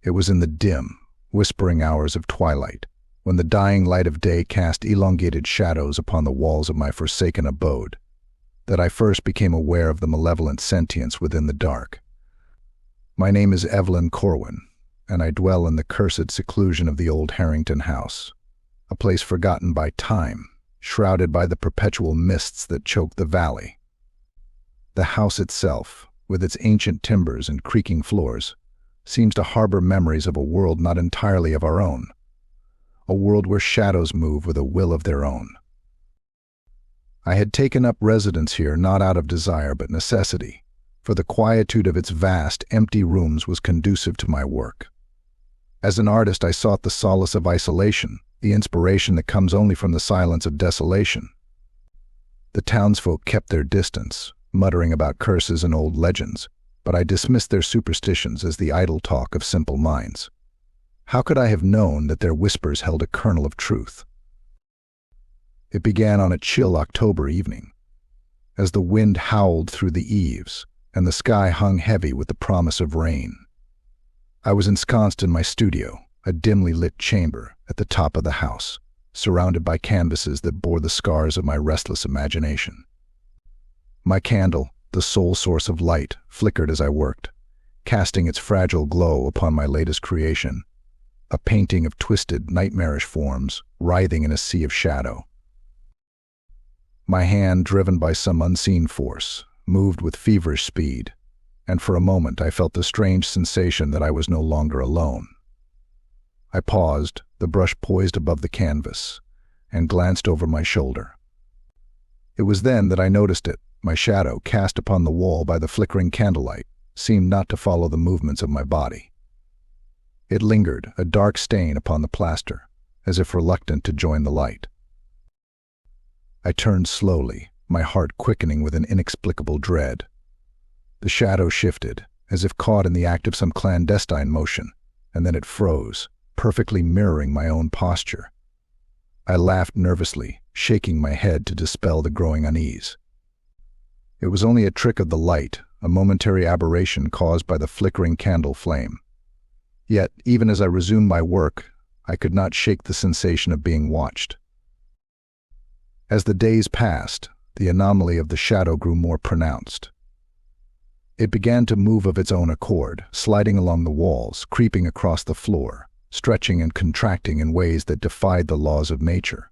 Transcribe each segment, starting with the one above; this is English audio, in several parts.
It was in the dim, whispering hours of twilight, when the dying light of day cast elongated shadows upon the walls of my forsaken abode, that I first became aware of the malevolent sentience within the dark. My name is Evelyn Corwin, and I dwell in the cursed seclusion of the old Harrington house, a place forgotten by time, shrouded by the perpetual mists that choke the valley. The house itself, with its ancient timbers and creaking floors, seems to harbor memories of a world not entirely of our own, a world where shadows move with a will of their own. I had taken up residence here not out of desire but necessity, for the quietude of its vast, empty rooms was conducive to my work. As an artist, I sought the solace of isolation, the inspiration that comes only from the silence of desolation. The townsfolk kept their distance, muttering about curses and old legends, but I dismissed their superstitions as the idle talk of simple minds. How could I have known that their whispers held a kernel of truth? It began on a chill October evening, as the wind howled through the eaves and the sky hung heavy with the promise of rain. I was ensconced in my studio, a dimly lit chamber at the top of the house, surrounded by canvases that bore the scars of my restless imagination. My candle, the sole source of light, flickered as I worked, casting its fragile glow upon my latest creation, a painting of twisted, nightmarish forms, writhing in a sea of shadow. My hand, driven by some unseen force, moved with feverish speed, and for a moment I felt the strange sensation that I was no longer alone. I paused, the brush poised above the canvas, and glanced over my shoulder. It was then that I noticed it. My shadow, cast upon the wall by the flickering candlelight, seemed not to follow the movements of my body. It lingered, a dark stain upon the plaster, as if reluctant to join the light. I turned slowly, my heart quickening with an inexplicable dread. The shadow shifted, as if caught in the act of some clandestine motion, and then it froze, perfectly mirroring my own posture. I laughed nervously, shaking my head to dispel the growing unease. It was only a trick of the light, a momentary aberration caused by the flickering candle flame. Yet, even as I resumed my work, I could not shake the sensation of being watched. As the days passed, the anomaly of the shadow grew more pronounced. It began to move of its own accord, sliding along the walls, creeping across the floor, stretching and contracting in ways that defied the laws of nature.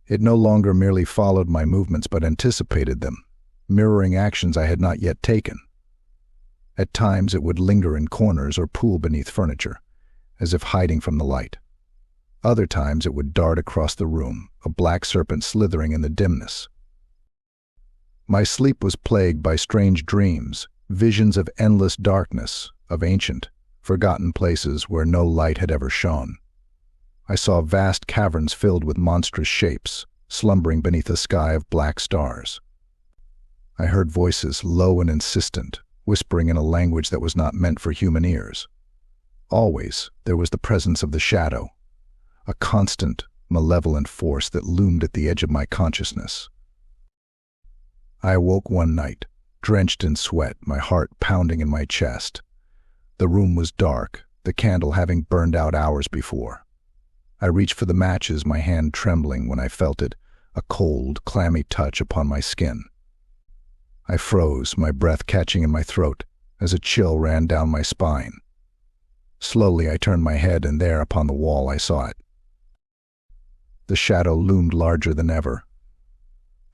It no longer merely followed my movements but anticipated them, mirroring actions I had not yet taken. At times it would linger in corners or pool beneath furniture, as if hiding from the light. Other times it would dart across the room, a black serpent slithering in the dimness. My sleep was plagued by strange dreams, visions of endless darkness, of ancient, forgotten places where no light had ever shone. I saw vast caverns filled with monstrous shapes, slumbering beneath a sky of black stars. I heard voices, low and insistent, whispering in a language that was not meant for human ears. Always there was the presence of the shadow, a constant, malevolent force that loomed at the edge of my consciousness. I awoke one night, drenched in sweat, my heart pounding in my chest. The room was dark, the candle having burned out hours before. I reached for the matches, my hand trembling when I felt it, a cold, clammy touch upon my skin. I froze, my breath catching in my throat, as a chill ran down my spine. Slowly I turned my head, and there upon the wall I saw it. The shadow loomed larger than ever,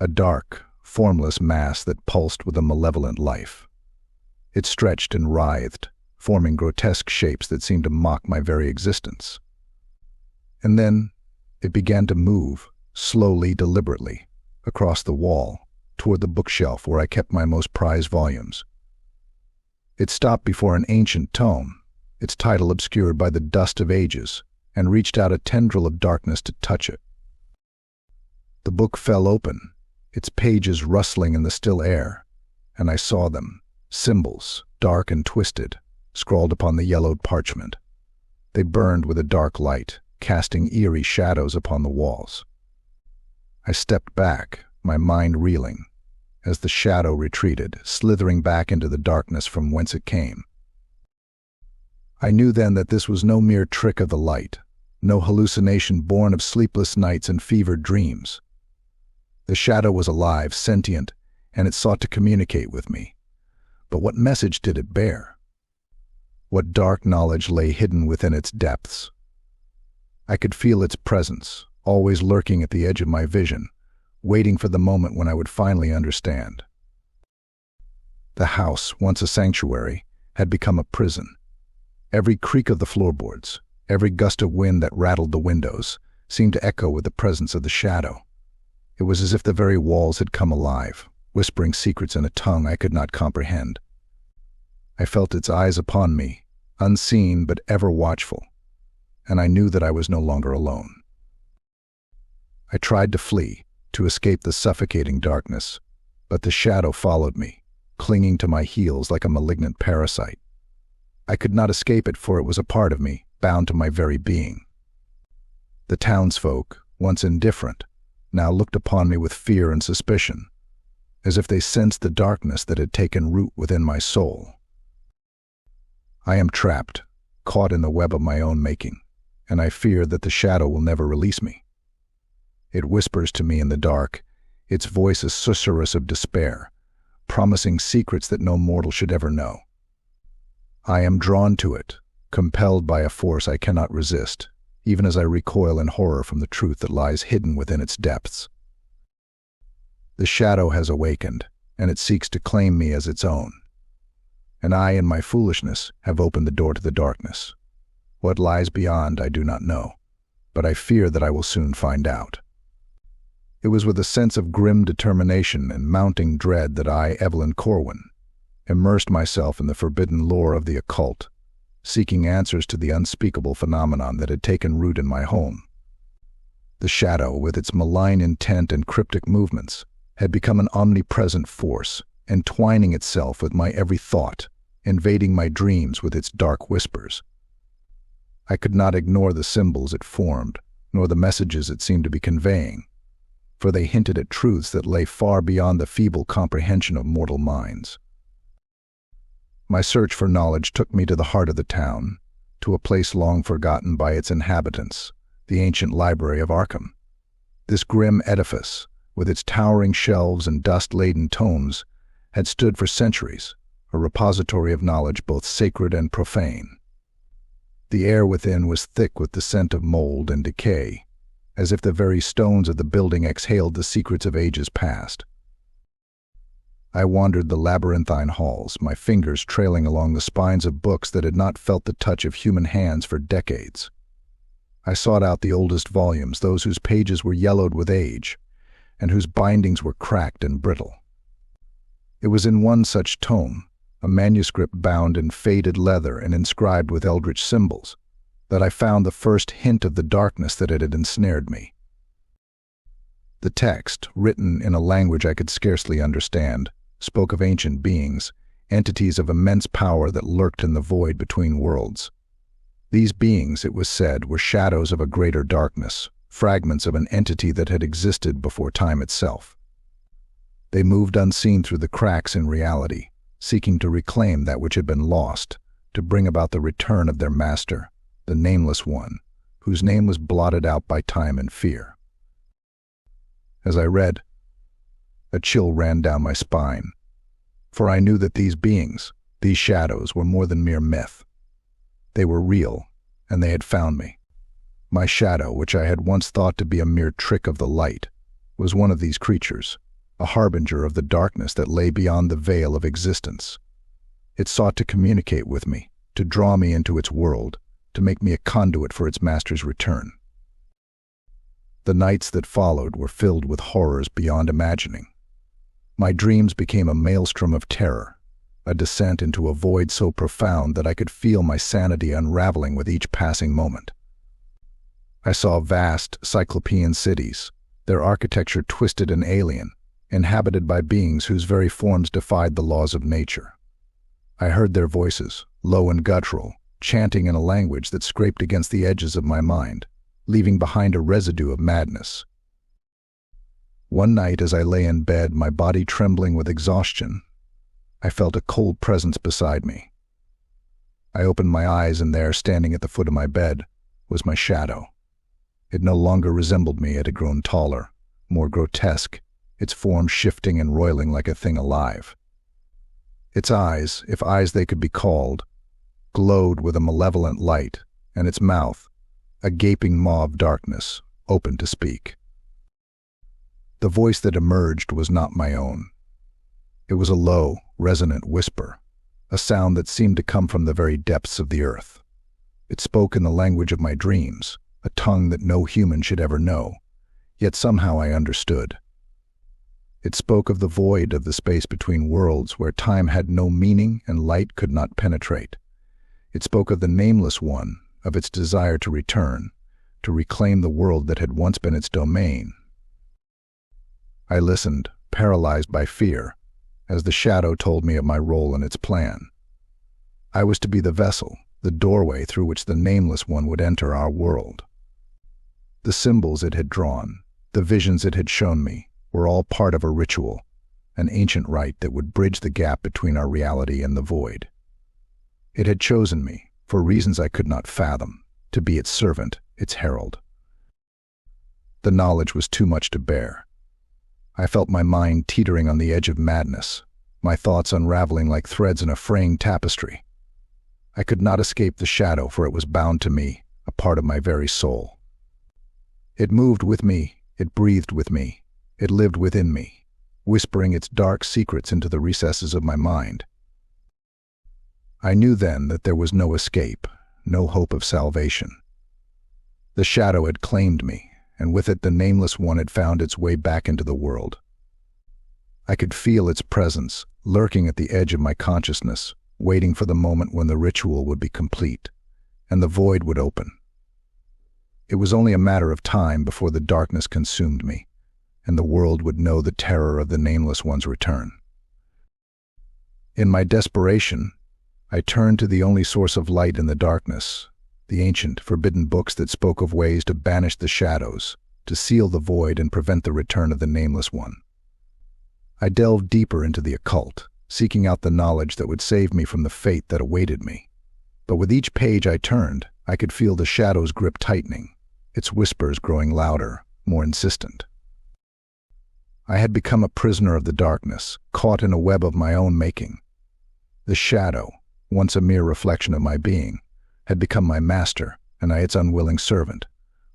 a dark, formless mass that pulsed with a malevolent life. It stretched and writhed, forming grotesque shapes that seemed to mock my very existence. And then it began to move, slowly, deliberately, across the wall, toward the bookshelf where I kept my most prized volumes. It stopped before an ancient tome, its title obscured by the dust of ages, and reached out a tendril of darkness to touch it. The book fell open, its pages rustling in the still air, and I saw them, symbols, dark and twisted, scrawled upon the yellowed parchment. They burned with a dark light, casting eerie shadows upon the walls. I stepped back, my mind reeling, as the shadow retreated, slithering back into the darkness from whence it came. I knew then that this was no mere trick of the light, no hallucination born of sleepless nights and fevered dreams. The shadow was alive, sentient, and it sought to communicate with me. But what message did it bear? What dark knowledge lay hidden within its depths? I could feel its presence, always lurking at the edge of my vision, waiting for the moment when I would finally understand. The house, once a sanctuary, had become a prison. Every creak of the floorboards, every gust of wind that rattled the windows, seemed to echo with the presence of the shadow. It was as if the very walls had come alive, whispering secrets in a tongue I could not comprehend. I felt its eyes upon me, unseen but ever watchful, and I knew that I was no longer alone. I tried to flee, to escape the suffocating darkness, but the shadow followed me, clinging to my heels like a malignant parasite. I could not escape it, for it was a part of me, bound to my very being. The townsfolk, once indifferent, now looked upon me with fear and suspicion, as if they sensed the darkness that had taken root within my soul. I am trapped, caught in the web of my own making, and I fear that the shadow will never release me. It whispers to me in the dark, its voice a susurrus of despair, promising secrets that no mortal should ever know. I am drawn to it, compelled by a force I cannot resist, even as I recoil in horror from the truth that lies hidden within its depths. The shadow has awakened, and it seeks to claim me as its own. And I, in my foolishness, have opened the door to the darkness. What lies beyond I do not know, but I fear that I will soon find out. It was with a sense of grim determination and mounting dread that I, Evelyn Corwin, immersed myself in the forbidden lore of the occult, seeking answers to the unspeakable phenomenon that had taken root in my home. The shadow, with its malign intent and cryptic movements, had become an omnipresent force, entwining itself with my every thought, invading my dreams with its dark whispers. I could not ignore the symbols it formed, nor the messages it seemed to be conveying, for they hinted at truths that lay far beyond the feeble comprehension of mortal minds. My search for knowledge took me to the heart of the town, to a place long forgotten by its inhabitants, the ancient library of Arkham. This grim edifice, with its towering shelves and dust-laden tomes, had stood for centuries, a repository of knowledge both sacred and profane. The air within was thick with the scent of mold and decay, as if the very stones of the building exhaled the secrets of ages past. I wandered the labyrinthine halls, my fingers trailing along the spines of books that had not felt the touch of human hands for decades. I sought out the oldest volumes, those whose pages were yellowed with age, and whose bindings were cracked and brittle. It was in one such tome, a manuscript bound in faded leather and inscribed with Eldritch symbols, that I found the first hint of the darkness that had ensnared me. The text, written in a language I could scarcely understand, spoke of ancient beings, entities of immense power that lurked in the void between worlds. These beings, it was said, were shadows of a greater darkness, fragments of an entity that had existed before time itself. They moved unseen through the cracks in reality, seeking to reclaim that which had been lost, to bring about the return of their master, the Nameless One, whose name was blotted out by time and fear. As I read, a chill ran down my spine, for I knew that these beings, these shadows, were more than mere myth. They were real, and they had found me. My shadow, which I had once thought to be a mere trick of the light, was one of these creatures, a harbinger of the darkness that lay beyond the veil of existence. It sought to communicate with me, to draw me into its world, to make me a conduit for its master's return. The nights that followed were filled with horrors beyond imagining. My dreams became a maelstrom of terror, a descent into a void so profound that I could feel my sanity unraveling with each passing moment. I saw vast, cyclopean cities, their architecture twisted and alien, inhabited by beings whose very forms defied the laws of nature. I heard their voices, low and guttural, chanting in a language that scraped against the edges of my mind, leaving behind a residue of madness. One night, as I lay in bed, my body trembling with exhaustion, I felt a cold presence beside me. I opened my eyes, and there, standing at the foot of my bed, was my shadow. It no longer resembled me. It had grown taller, more grotesque, its form shifting and roiling like a thing alive. Its eyes, if eyes they could be called, glowed with a malevolent light, and its mouth, a gaping maw of darkness, open to speak. The voice that emerged was not my own. It was a low, resonant whisper, a sound that seemed to come from the very depths of the earth. It spoke in the language of my dreams, a tongue that no human should ever know, yet somehow I understood. It spoke of the void of the space between worlds where time had no meaning and light could not penetrate. It spoke of the Nameless One, of its desire to return, to reclaim the world that had once been its domain. I listened, paralyzed by fear, as the shadow told me of my role in its plan. I was to be the vessel, the doorway through which the Nameless One would enter our world. The symbols it had drawn, the visions it had shown me, were all part of a ritual, an ancient rite that would bridge the gap between our reality and the void. It had chosen me, for reasons I could not fathom, to be its servant, its herald. The knowledge was too much to bear. I felt my mind teetering on the edge of madness, my thoughts unraveling like threads in a fraying tapestry. I could not escape the shadow, for it was bound to me, a part of my very soul. It moved with me, it breathed with me, it lived within me, whispering its dark secrets into the recesses of my mind. I knew then that there was no escape, no hope of salvation. The shadow had claimed me, and with it the Nameless One had found its way back into the world. I could feel its presence, lurking at the edge of my consciousness, waiting for the moment when the ritual would be complete, and the void would open. It was only a matter of time before the darkness consumed me, and the world would know the terror of the Nameless One's return. In my desperation, I turned to the only source of light in the darkness, the ancient, forbidden books that spoke of ways to banish the shadows, to seal the void and prevent the return of the Nameless One. I delved deeper into the occult, seeking out the knowledge that would save me from the fate that awaited me. But with each page I turned, I could feel the shadow's grip tightening, its whispers growing louder, more insistent. I had become a prisoner of the darkness, caught in a web of my own making. The shadow, once a mere reflection of my being, had become my master, and I its unwilling servant.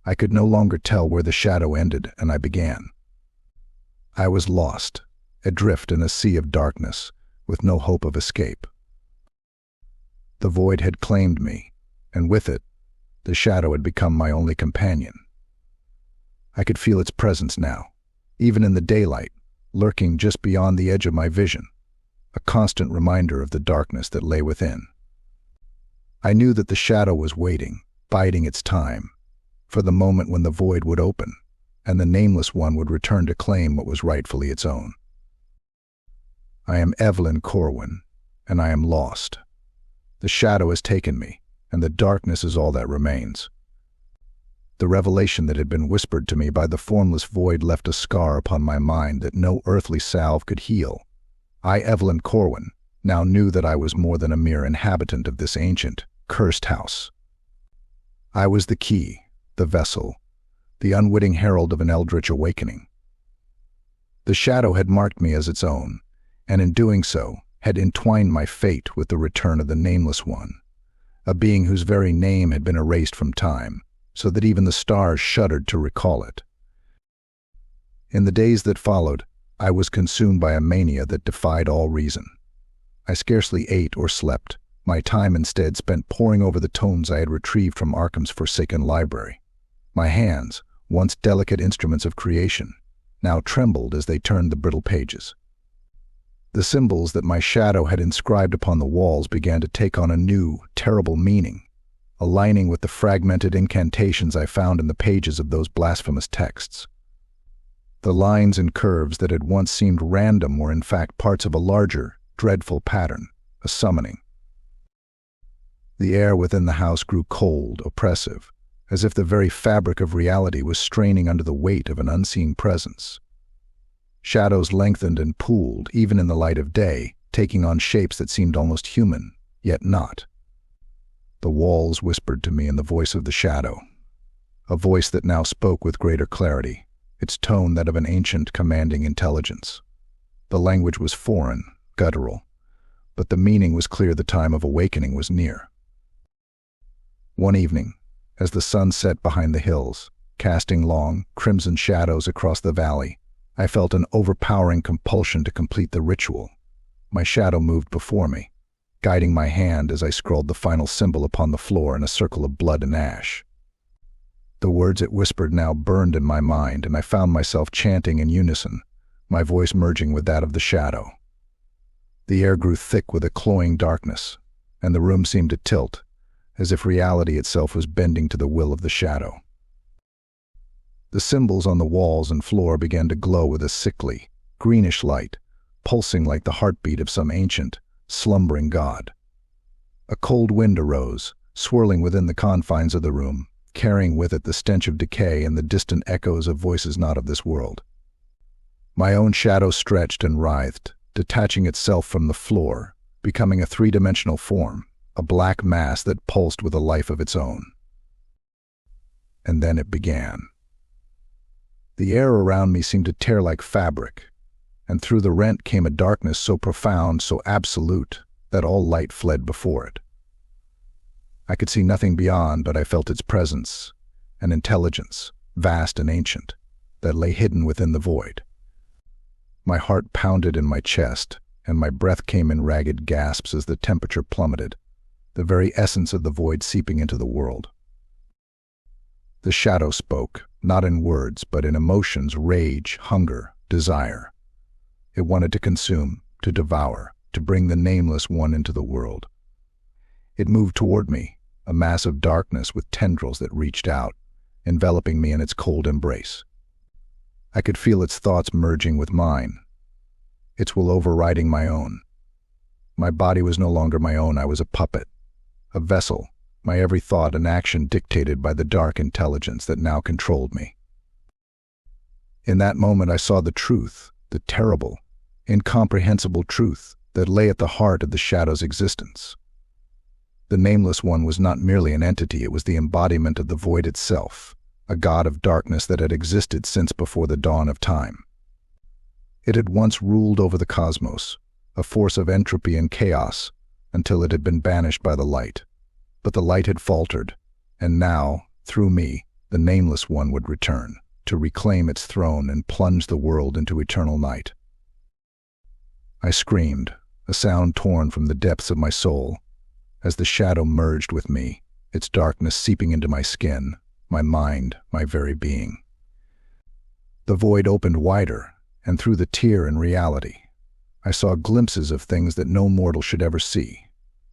I could no longer tell where the shadow ended and I began. I was lost, adrift in a sea of darkness, with no hope of escape. The void had claimed me, and with it, the shadow had become my only companion. I could feel its presence now, even in the daylight, lurking just beyond the edge of my vision, a constant reminder of the darkness that lay within. I knew that the shadow was waiting, biding its time, for the moment when the void would open, and the Nameless One would return to claim what was rightfully its own. I am Evelyn Corwin, and I am lost. The shadow has taken me, and the darkness is all that remains. The revelation that had been whispered to me by the formless void left a scar upon my mind that no earthly salve could heal. I, Evelyn Corwin, now knew that I was more than a mere inhabitant of this ancient, cursed house. I was the key, the vessel, the unwitting herald of an Eldritch awakening. The shadow had marked me as its own, and in doing so, had entwined my fate with the return of the Nameless One, a being whose very name had been erased from time, so that even the stars shuddered to recall it. In the days that followed, I was consumed by a mania that defied all reason. I scarcely ate or slept, my time instead spent poring over the tomes I had retrieved from Arkham's forsaken library. My hands, once delicate instruments of creation, now trembled as they turned the brittle pages. The symbols that my shadow had inscribed upon the walls began to take on a new, terrible meaning, aligning with the fragmented incantations I found in the pages of those blasphemous texts. The lines and curves that had once seemed random were in fact parts of a larger, dreadful pattern, a summoning. The air within the house grew cold, oppressive, as if the very fabric of reality was straining under the weight of an unseen presence. Shadows lengthened and pooled, even in the light of day, taking on shapes that seemed almost human, yet not. The walls whispered to me in the voice of the shadow, a voice that now spoke with greater clarity, its tone that of an ancient, commanding intelligence. The language was foreign, guttural, but the meaning was clear. The time of awakening was near. One evening, as the sun set behind the hills, casting long, crimson shadows across the valley, I felt an overpowering compulsion to complete the ritual. My shadow moved before me, guiding my hand as I scrawled the final symbol upon the floor in a circle of blood and ash. The words it whispered now burned in my mind, and I found myself chanting in unison, my voice merging with that of the shadow. The air grew thick with a cloying darkness, and the room seemed to tilt, as if reality itself was bending to the will of the shadow. The symbols on the walls and floor began to glow with a sickly, greenish light, pulsing like the heartbeat of some ancient, slumbering god. A cold wind arose, swirling within the confines of the room, carrying with it the stench of decay and the distant echoes of voices not of this world. My own shadow stretched and writhed, detaching itself from the floor, becoming a three-dimensional form, a black mass that pulsed with a life of its own. And then it began. The air around me seemed to tear like fabric, and through the rent came a darkness so profound, so absolute, that all light fled before it. I could see nothing beyond, but I felt its presence, an intelligence, vast and ancient, that lay hidden within the void. My heart pounded in my chest, and my breath came in ragged gasps as the temperature plummeted, the very essence of the void seeping into the world. The shadow spoke, not in words, but in emotions, rage, hunger, desire. It wanted to consume, to devour, to bring the nameless one into the world. It moved toward me, a mass of darkness with tendrils that reached out, enveloping me in its cold embrace. I could feel its thoughts merging with mine, its will overriding my own. My body was no longer my own. I was a puppet, a vessel, my every thought and action dictated by the dark intelligence that now controlled me. In that moment I saw the truth, the terrible, incomprehensible truth that lay at the heart of the shadow's existence. The Nameless One was not merely an entity, it was the embodiment of the void itself, a god of darkness that had existed since before the dawn of time. It had once ruled over the cosmos, a force of entropy and chaos, until it had been banished by the light. But the light had faltered, and now, through me, the Nameless One would return, to reclaim its throne and plunge the world into eternal night. I screamed, a sound torn from the depths of my soul, as the shadow merged with me, its darkness seeping into my skin, my mind, my very being. The void opened wider, and through the tear in reality, I saw glimpses of things that no mortal should ever see,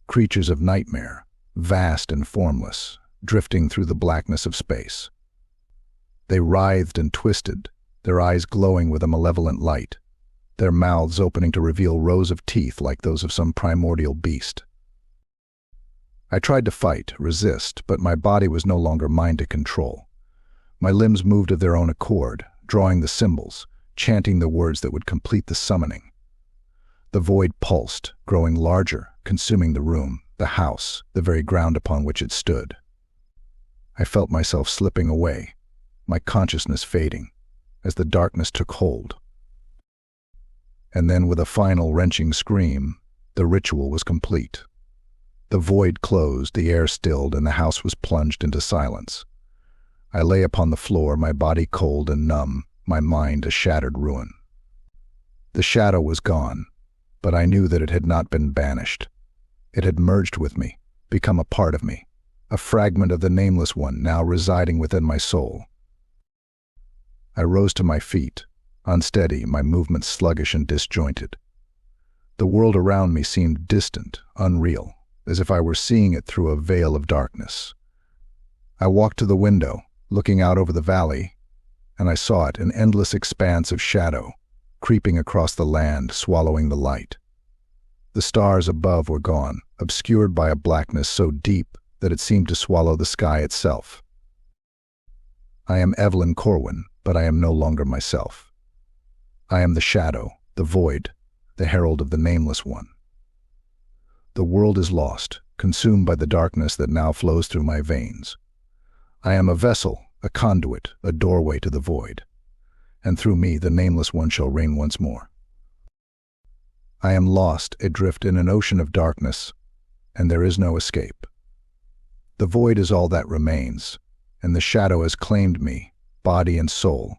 creatures of nightmare, vast and formless, drifting through the blackness of space. They writhed and twisted, their eyes glowing with a malevolent light, their mouths opening to reveal rows of teeth like those of some primordial beast. I tried to fight, resist, but my body was no longer mine to control. My limbs moved of their own accord, drawing the symbols, chanting the words that would complete the summoning. The void pulsed, growing larger, consuming the room, the house, the very ground upon which it stood. I felt myself slipping away, my consciousness fading, as the darkness took hold. And then with a final wrenching scream, the ritual was complete. The void closed, the air stilled, and the house was plunged into silence. I lay upon the floor, my body cold and numb, my mind a shattered ruin. The shadow was gone, but I knew that it had not been banished. It had merged with me, become a part of me, a fragment of the Nameless One now residing within my soul. I rose to my feet, unsteady, my movements sluggish and disjointed. The world around me seemed distant, unreal, as if I were seeing it through a veil of darkness. I walked to the window, looking out over the valley, and I saw it, an endless expanse of shadow, creeping across the land, swallowing the light. The stars above were gone, obscured by a blackness so deep that it seemed to swallow the sky itself. I am Evelyn Corwin, but I am no longer myself. I am the shadow, the void, the herald of the Nameless One. The world is lost, consumed by the darkness that now flows through my veins. I am a vessel, a conduit, a doorway to the void, and through me the Nameless One shall reign once more. I am lost, adrift in an ocean of darkness, and there is no escape. The void is all that remains, and the shadow has claimed me, body and soul,